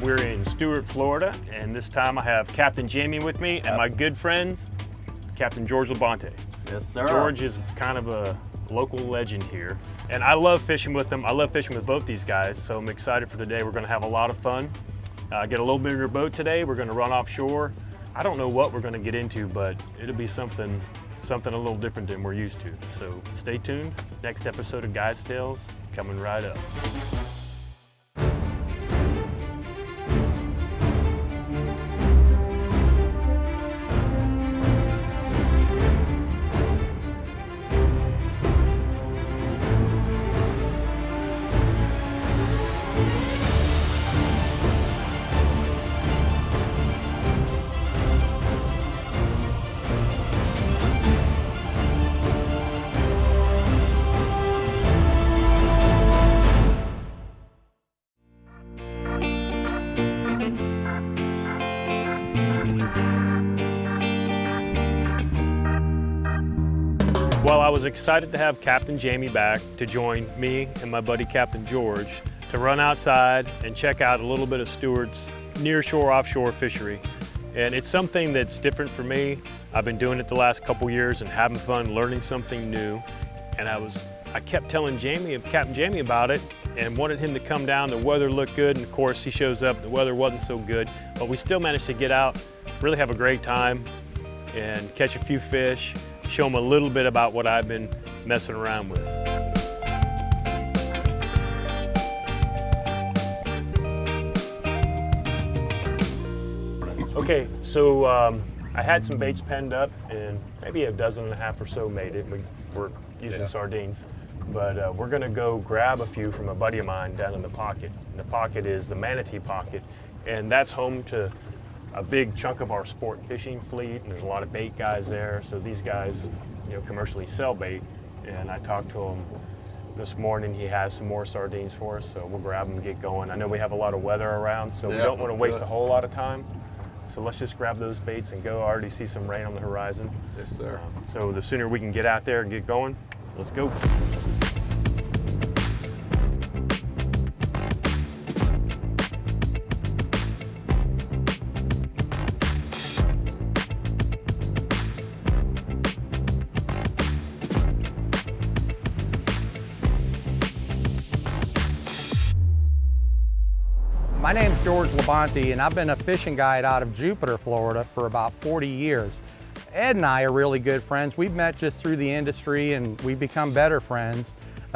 We're in Stuart, Florida, and this time I have Captain Jamie with me and my good friends, Captain George Labonte. Yes, sir. George is kind of a local legend here, and I love fishing with them. I love fishing with both these guys, so I'm excited for the day. We're going to have a lot of fun. Get a little bigger boat today. We're going to run offshore. I don't know what we're going to get into, but it'll be something a little different than we're used to. So stay tuned. Next episode of Guys Tales coming right up. Well, I was excited to have Captain Jamie back to join me and my buddy Captain George to run outside and check out a little bit of Stuart's nearshore offshore fishery. And it's something that's different for me. I've been doing it the last couple years and having fun learning something new. And I kept telling Captain Jamie about it and wanted him to come down. The weather looked good, and of course he shows up, the weather wasn't so good, but we still managed to get out, really have a great time and catch a few fish, show them a little bit about what I've been messing around with. Okay, so I had some baits penned up, and maybe 1.5 dozen or so made it. We're using sardines, but we're gonna go grab a few from a buddy of mine down in the pocket. And the pocket is the Manatee Pocket, and that's home to a big chunk of our sport fishing fleet, and there's a lot of bait guys there. So these guys, commercially sell bait, and I talked to him this morning. He has some more sardines for us, so we'll grab them and get going. I know we have a lot of weather around, so we don't want to waste a whole lot of time. So let's just grab those baits and go. I already see some rain on the horizon. Yes, sir. So the sooner we can get out there and get going, let's go. My name's George Labonte, and I've been a fishing guide out of Jupiter, Florida for about 40 years. Ed and I are really good friends. We've met just through the industry, and we've become better friends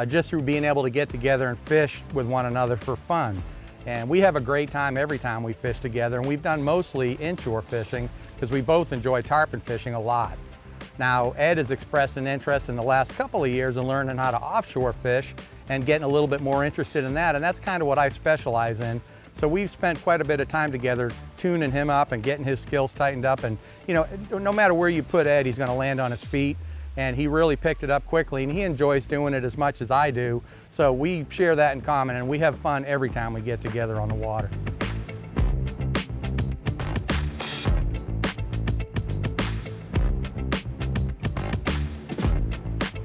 just through being able to get together and fish with one another for fun. And we have a great time every time we fish together, and we've done mostly inshore fishing because we both enjoy tarpon fishing a lot. Now, Ed has expressed an interest in the last couple of years in learning how to offshore fish and getting a little bit more interested in that, and that's kind of what I specialize in. So we've spent quite a bit of time together tuning him up and getting his skills tightened up. And no matter where you put Ed, he's going to land on his feet. And he really picked it up quickly, and he enjoys doing it as much as I do. So we share that in common, and we have fun every time we get together on the water.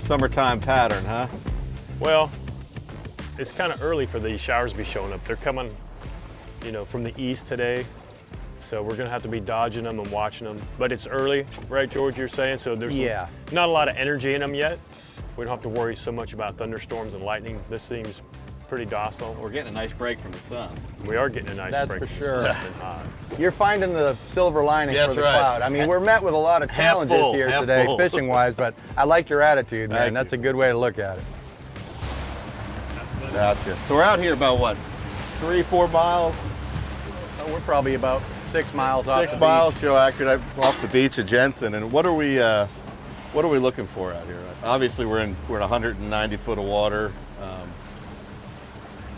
Summertime pattern, huh? Well, it's kind of early for these showers to be showing up. They're coming from the east today, so we're gonna have to be dodging them and watching them. But it's early, right, George, you're saying? So there's not a lot of energy in them yet. We don't have to worry so much about thunderstorms and lightning. This seems pretty docile. We're getting a nice break from the sun. We are getting a nice break for from sure. the sun. It's been hot. You're finding the silver lining for the cloud. I mean, we're met with a lot of challenges here today, fishing-wise, but I liked your attitude, man. That's a good way to look at it. Gotcha. So we're out here about what, 3-4 miles? Oh, we're probably about 6 miles off. 6 miles, Joe, accurate, off the beach of Jensen. And what are we looking for out here? Obviously, we're in 190 foot of water.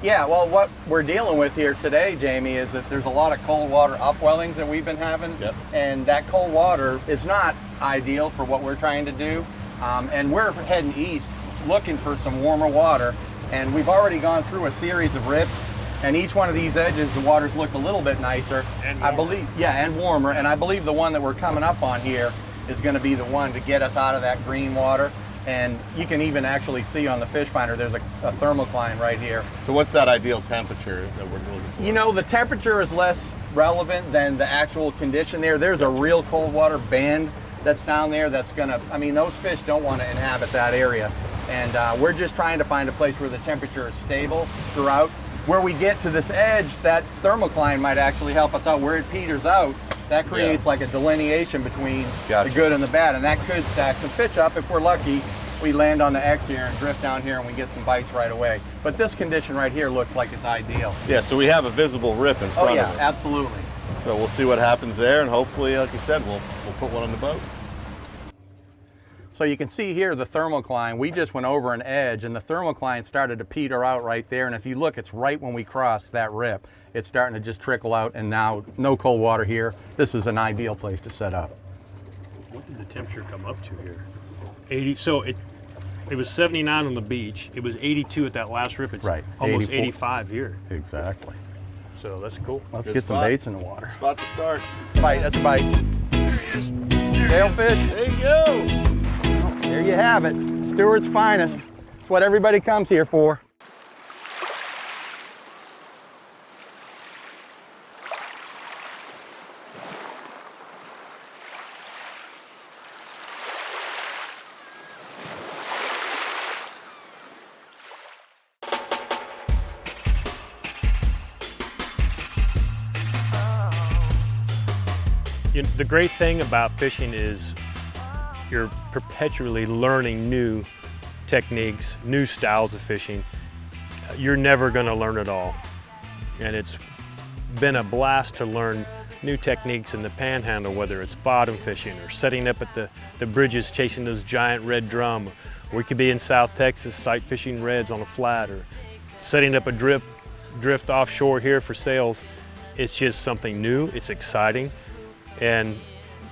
Yeah, well, what we're dealing with here today, Jamie, is that there's a lot of cold water upwellings that we've been having, and that cold water is not ideal for what we're trying to do. And we're heading east, looking for some warmer water. And we've already gone through a series of rips, and each one of these edges, the water's looked a little bit nicer. And warmer. I believe, and warmer. And I believe the one that we're coming up on here is going to be the one to get us out of that green water. And you can even actually see on the fish finder, there's a thermocline right here. So what's that ideal temperature that we're looking for? You know, the temperature is less relevant than the actual condition there. There's a real cold water band that's down there that's gonna, I mean, those fish don't want to inhabit that area. And we're just trying to find a place where the temperature is stable throughout. Where we get to this edge, that thermocline might actually help us out. Where it peters out, that creates like a delineation between the good and the bad, and that could stack some fish up. If we're lucky, we land on the X here and drift down here and we get some bites right away. But this condition right here looks like it's ideal. Yeah, so we have a visible rip in front of us. Oh yeah, absolutely. So we'll see what happens there, and hopefully, like you said, we'll put one on the boat. So you can see here the thermocline, we just went over an edge and the thermocline started to peter out right there. And if you look, it's right when we crossed that rip. It's starting to just trickle out, and now no cold water here. This is an ideal place to set up. What did the temperature come up to here? 80, so it was 79 on the beach. It was 82 at that last rip. It's right. almost 84. 85 here. Exactly. So that's cool. Let's Good get some spot. baits in the water. Spot to start. Bite, that's a bite. Sailfish. There you go. There you have it. Stewart's finest. It's what everybody comes here for. The great thing about fishing is you're perpetually learning new techniques, new styles of fishing. You're never going to learn it all. And it's been a blast to learn new techniques in the panhandle, whether it's bottom fishing or setting up at the bridges chasing those giant red drum. Or we could be in South Texas sight fishing reds on a flat, or setting up a drift offshore here for sails. It's just something new, it's exciting. And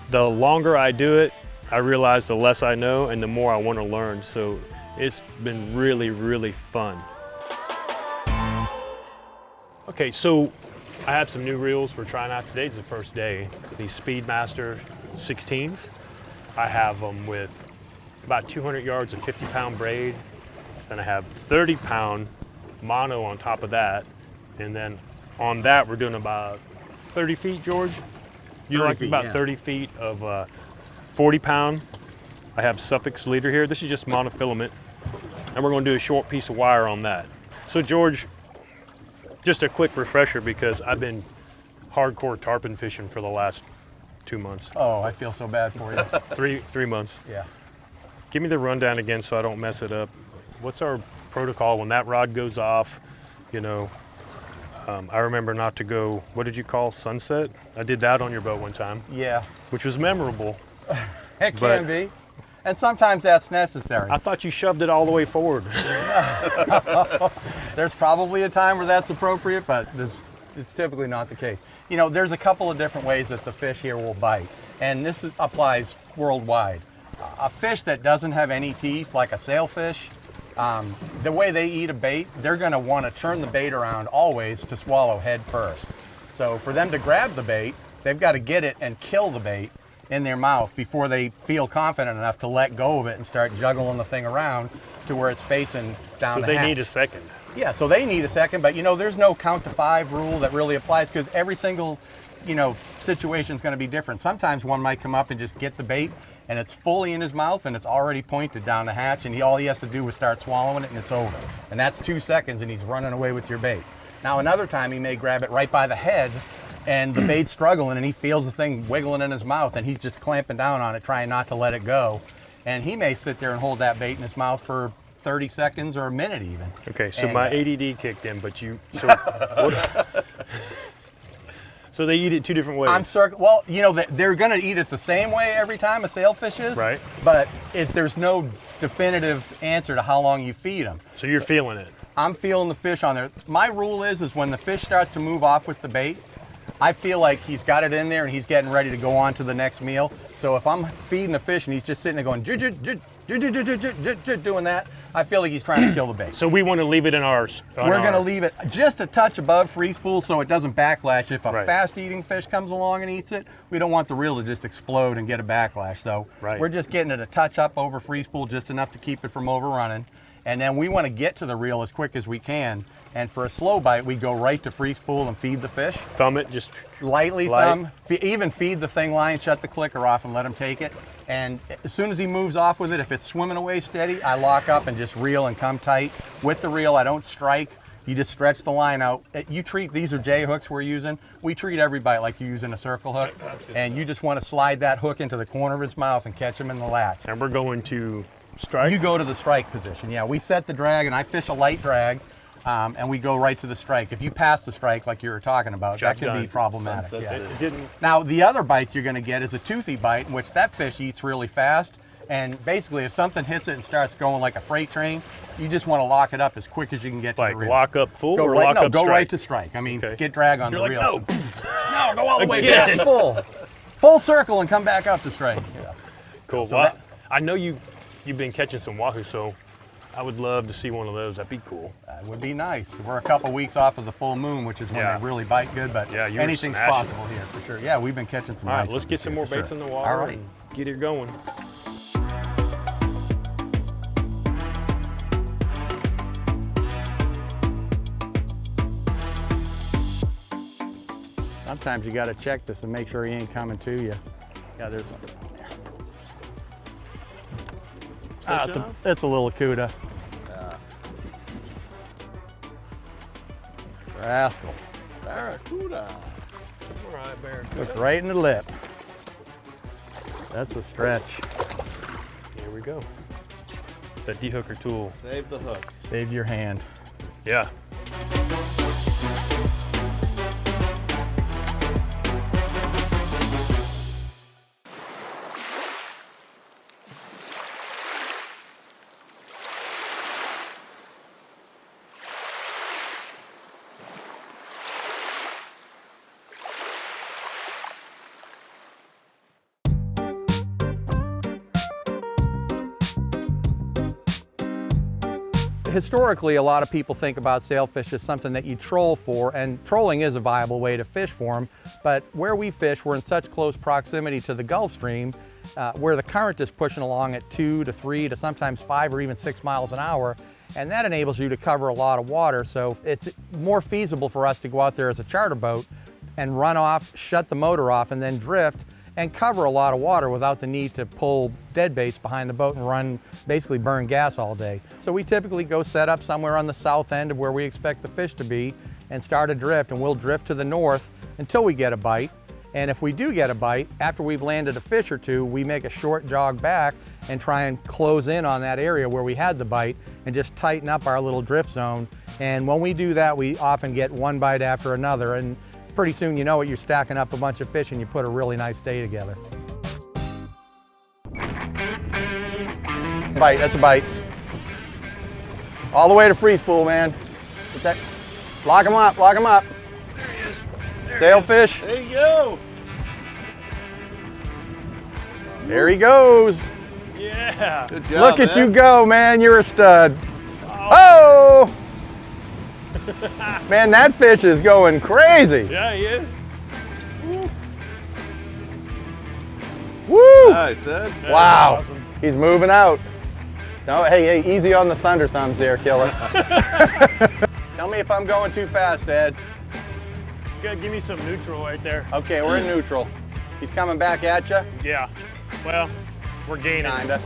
the longer I do it, I realize the less I know and the more I want to learn. So it's been really, really fun. Okay, so I have some new reels we're trying out. Today's the first day. These Speedmaster 16s. I have them with about 200 yards of 50-pound braid. Then I have 30-pound mono on top of that. And then on that, we're doing about 30 feet, George? You like about 30 feet of 40-pound. I have Suffix leader here. This is just monofilament. And we're going to do a short piece of wire on that. So George, just a quick refresher, because I've been hardcore tarpon fishing for the last 2 months. Oh, I feel so bad for you. Three months. Yeah. Give me the rundown again so I don't mess it up. What's our protocol when that rod goes off? You know, I remember not to go, what did you call, sunset? I did that on your boat one time. Yeah. Which was memorable. It can be. And sometimes that's necessary. I thought you shoved it all the way forward. There's probably a time where that's appropriate, but it's typically not the case. You know, there's a couple of different ways that the fish here will bite, and this applies worldwide. A fish that doesn't have any teeth, like a sailfish, the way they eat a bait, they're going to want to turn the bait around always to swallow head first. So for them to grab the bait, they've got to get it and kill the bait in their mouth before they feel confident enough to let go of it and start juggling the thing around to where it's facing down the hatch. So they need a second. Yeah, so they need a second, but you know, there's no count to 5 rule that really applies, because every single, you know, situation is going to be different. Sometimes one might come up and just get the bait and it's fully in his mouth and it's already pointed down the hatch, and all he has to do is start swallowing it and it's over. And that's 2 seconds and he's running away with your bait. Now another time he may grab it right by the head and the bait's struggling and he feels the thing wiggling in his mouth and he's just clamping down on it, trying not to let it go. And he may sit there and hold that bait in his mouth for 30 seconds or a minute even. Okay, so my ADD kicked in, but so they eat it 2 different ways. Well, you know, they're going to eat it the same way every time a sailfish is. Right. But there's no definitive answer to how long you feed them. So you're feeling it. I'm feeling the fish on there. My rule is when the fish starts to move off with the bait, I feel like he's got it in there and he's getting ready to go on to the next meal. So if I'm feeding a fish and he's just sitting there going, doing that, I feel like he's trying to kill the bait. So we want to leave it in our. We're going to leave it just a touch above free spool so it doesn't backlash. If a Right. fast-eating fish comes along and eats it, we don't want the reel to just explode and get a backlash. So Right. we're just getting it a touch up over free spool, just enough to keep it from overrunning. And then we want to get to the reel as quick as we can. And for a slow bite, we go right to free spool and feed the fish. Thumb it, just Lightly Light. thumb, even feed the thing line, shut the clicker off and let him take it. And as soon as he moves off with it, if it's swimming away steady, I lock up and just reel and come tight. With the reel, I don't strike. You just stretch the line out. You treat, these are J hooks we're using. We treat every bite like you're using a circle hook. And you just want to slide that hook into the corner of his mouth and catch him in the latch. and we're going to strike. You go to the strike position. Yeah, we set the drag and I fish a light drag. And we go right to the strike. If you pass the strike like you were talking about, Job that can be done. problematic. Sunset's Yeah. it. It didn't. Now, the other bites you're going to get is a toothy bite, in which that fish eats really fast. And basically, if something hits it and starts going like a freight train, you just want to lock it up as quick as you can get to Like the reel. lock up full Go or right, lock no, up go strike? right to strike. I mean, Okay. get drag on You're the like, reel. no. No, go all the way Again. back, full circle, and come back up to strike. Yeah. Cool. So Well, that- I know you've been catching some wahoo, so I would love to see one of those. That'd be cool. That would be nice. We're a couple weeks off of the full moon, which is when Yeah. they really bite good, but Yeah, you were anything's smashing possible here for sure. Yeah, we've been catching some All right, nice let's ones get some here, more for baits sure. in the water All right. and get it going. Sometimes you got to check this and make sure he ain't coming to you. Yeah, there's something on there. It's a little cuda. Rascal. Barracuda. All right, Bear. Look right in the lip. That's a stretch. Here we go. The de-hooker tool. Save the hook. Save your hand. Yeah. Historically, a lot of people think about sailfish as something that you troll for, and trolling is a viable way to fish for them. But where we fish, we're in such close proximity to the Gulf Stream, where the current is pushing along at 2 to 3 to sometimes 5 or even 6 miles an hour, and that enables you to cover a lot of water. So it's more feasible for us to go out there as a charter boat and run off, shut the motor off, and then drift and cover a lot of water without the need to pull dead baits behind the boat and run, basically burn gas all day. So we typically go set up somewhere on the south end of where we expect the fish to be and start a drift, and we'll drift to the north until we get a bite. And if we do get a bite, after we've landed a fish or two, we make a short jog back and try and close in on that area where we had the bite and just tighten up our little drift zone. And when we do that, we often get one bite after another, and pretty soon you know it, you're stacking up a bunch of fish and you put a really nice day together. Bite, that's a bite. All the way to free spool, man. Get that. Lock him up, lock him up. Sailfish. There you go. There he goes. Yeah. Good job. Look at man. you go, man. You're a stud. Oh! Man, that fish is going crazy. Yeah, he is. Woo! Nice, Ed. That is Wow. awesome. He's moving out. No, hey, easy on the thunder thumbs there, killer. Tell me if I'm going too fast, Ed. You gotta give me some neutral right there. Okay, we're in neutral. He's coming back at you. Yeah. Well, we're gaining. Kinda.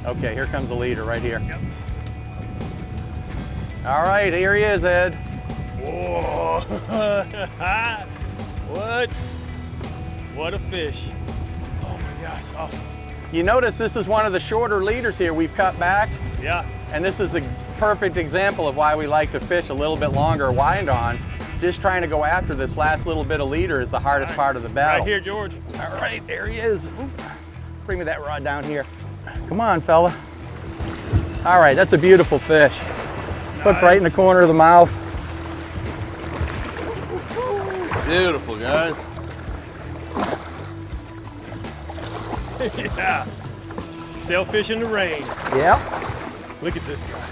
Okay, here comes the leader right here. Yep. All right, here he is, Ed. Whoa. What? What a fish. Oh my gosh, awesome. You notice this is one of the shorter leaders here we've cut back, Yeah. and this is a perfect example of why we like to fish a little bit longer wind on. Just trying to go after this last little bit of leader is the hardest part of the battle. Right here, George. All right, there he is. Oop. Bring me that rod down here. Come on, fella. All right, that's a beautiful fish. Hooked right in the corner of the mouth. Beautiful, guys. Yeah. Sailfish in the rain. Yep. Look at this guy.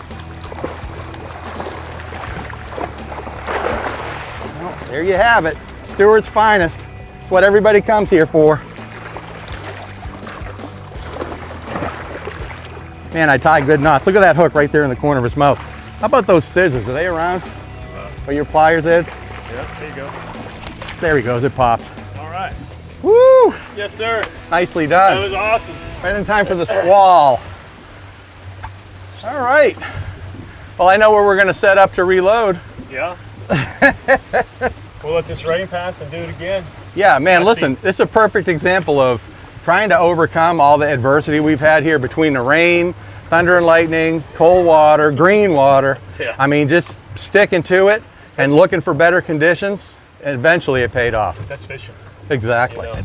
Well, there you have it. Stewart's finest. It's what everybody comes here for. Man, I tie good knots. Look at that hook right there in the corner of his mouth. How about those scissors? Are they around? Are your pliers, Ed? Yeah, there you go. There he goes. It popped. All right. Woo! Yes, sir. Nicely done. That was awesome. Right in time for the squall. All right. Well, I know where we're going to set up to reload. Yeah. We'll let this rain pass and do it again. Yeah, man, I listen, see. this is a perfect example of trying to overcome all the adversity we've had here between the rain, thunder and lightning, cold water, green water. Yeah. I mean, just sticking to it and looking for better conditions, and eventually it paid off. That's fishing. Exactly. You know.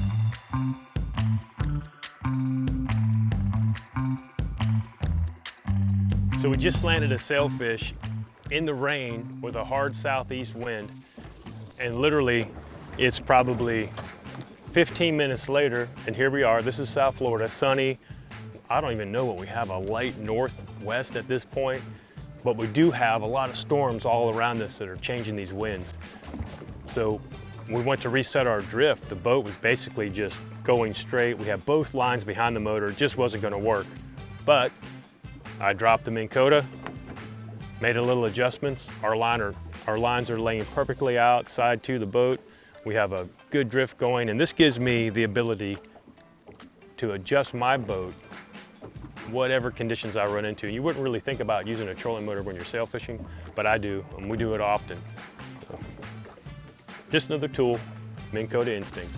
So we just landed a sailfish in the rain with a hard southeast wind, and literally it's probably 15 minutes later, and here we are. This is South Florida, sunny. I don't even know what we have, a light northwest at this point, but we do have a lot of storms all around us that are changing these winds. So when we went to reset our drift, the boat was basically just going straight. We had both lines behind the motor. It just wasn't going to work. But I dropped the Minn Kota, made a little adjustments. Our lines are laying perfectly outside to the boat. We have a good drift going, and this gives me the ability to adjust my boat whatever conditions I run into. You wouldn't really think about using a trolling motor when you're sail fishing, but I do, and we do it often. So, just another tool, Minn Kota instinct.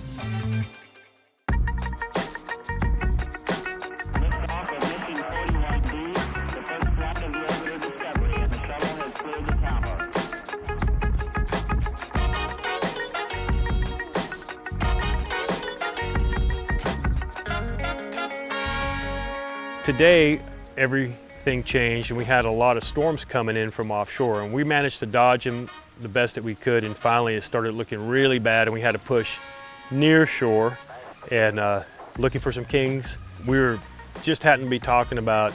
Today, everything changed, and we had a lot of storms coming in from offshore, and we managed to dodge them the best that we could, and finally it started looking really bad, and we had to push near shore and looking for some kings. We were just happened to be talking about,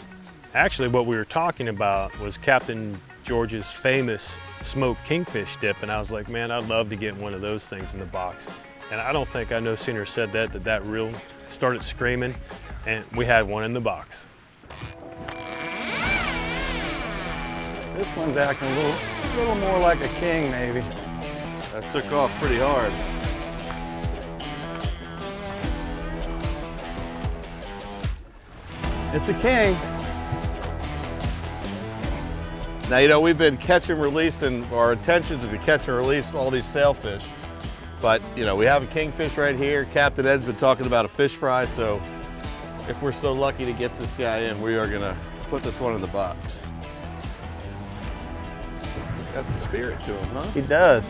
actually what we were talking about was Captain George's famous smoked kingfish dip, and I was like, man, I'd love to get one of those things in the box. And I don't think I no sooner said that reel started screaming, and we had one in the box. This one's acting a little more like a king, maybe. That took off pretty hard. It's a king. Now, you know, we've been catch and release, and our intentions are to catch and release all these sailfish. But, you know, we have a kingfish right here. Captain Ed's been talking about a fish fry, so if we're so lucky to get this guy in, we are gonna put this one in the box. Got some spirit to him, huh? He does.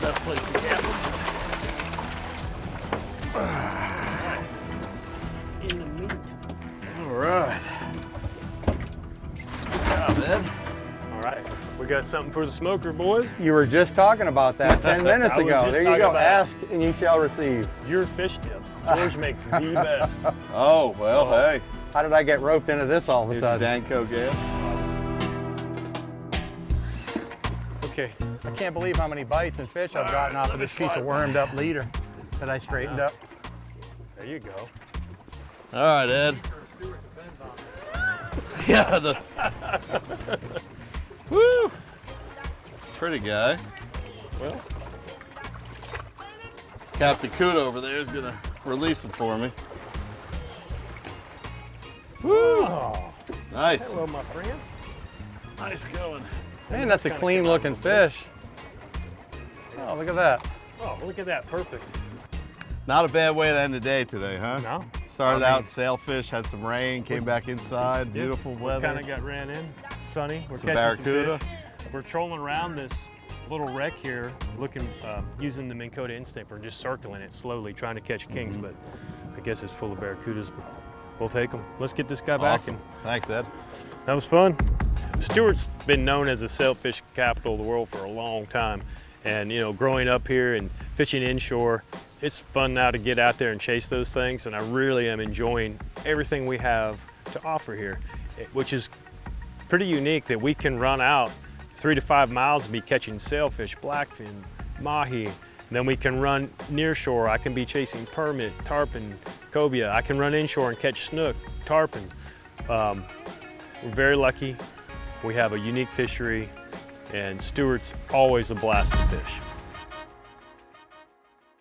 Best place to get him. In the meat. All right. Good job, Ed. All right, we got something for the smoker, boys. You were just talking about that 10 minutes I was ago. just There you talking go. about it. Ask and you shall receive. Your fish dip. George makes the best. Oh, well, hey. How did I get roped into this all of a Here's your sudden? Danco Gale. Okay, I can't believe how many bites and fish I've gotten off of this piece of wormed up leader that I straightened up. there you go. All right, Ed. Yeah, the woo, pretty guy. Well, Captain Kuda over there is gonna release him for me. Woo, oh, nice. hello, my friend. Nice going. Man, that's a clean looking fish. Oh, look at that. Oh, look at that, perfect. Not a bad way to end the day today, huh? No? Started I mean- out sailfish, had some rain, came back inside, beautiful weather. Kind of got ran in, sunny. We're Some catching barracuda. some fish. We're trolling around this little wreck here, looking, using the Minn Kota instinct. We're just circling it slowly, trying to catch kings, but I guess it's full of barracudas. we'll take them. Let's get this guy back. Awesome. Thanks, Ed. That was fun. Stewart's been known as the sailfish capital of the world for a long time. And you know, growing up here and fishing inshore, it's fun now to get out there and chase those things. And I really am enjoying everything we have to offer here, which is pretty unique that we can run out 3 to 5 miles and be catching sailfish, blackfin, mahi. And then we can run near shore. I can be chasing permit, tarpon, cobia. I can run inshore and catch snook, tarpon. We're very lucky. We have a unique fishery, and Stewart's always a blast to fish.